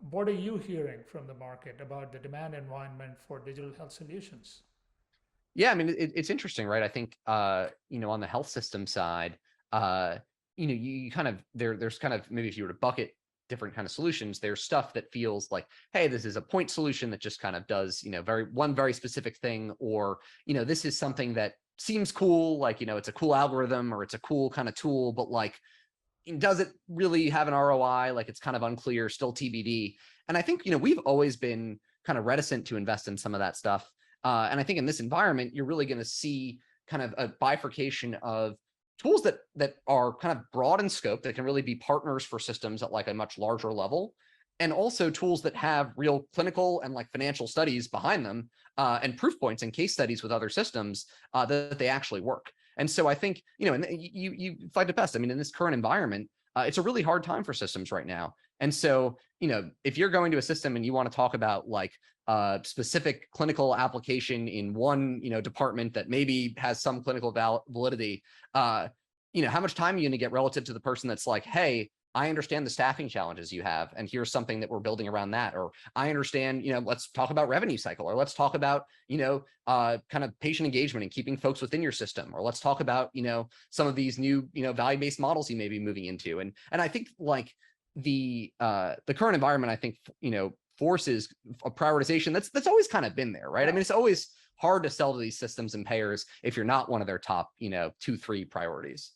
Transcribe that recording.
What are you hearing from the market about the demand environment for digital health solutions? Yeah, I mean, it's interesting, right? I think, on the health system side, uh, you kind of there's kind of maybe if you were to bucket different kind of solutions, there's stuff that feels like, hey, this is a point solution that just kind of does, very specific thing, or this is something that seems cool, like it's a cool algorithm or it's a cool kind of tool, but like, does it really have an ROI? Like it's kind of unclear, still TBD. And I think, we've always been kind of reticent to invest in some of that stuff. And I think in this environment, you're really going to see kind of a bifurcation of tools that are kind of broad in scope that can really be partners for systems at like a much larger level, and also tools that have real clinical and like financial studies behind them, and proof points and case studies with other systems, that they actually work. And so I think, and you fight the best. I mean, in this current environment, it's a really hard time for systems right now. And so, if you're going to a system and you want to talk about like a specific clinical application in one, department that maybe has some clinical validity, how much time are you going to get relative to the person that's like, hey, I understand the staffing challenges you have, and here's something that we're building around that. Or I understand, let's talk about revenue cycle, or let's talk about, kind of patient engagement and keeping folks within your system, or let's talk about, some of these new, value-based models you may be moving into. And I think like the current environment, I think, forces a prioritization that's always kind of been there, right? I mean, it's always hard to sell to these systems and payers if you're not one of their top, 2, 3 priorities.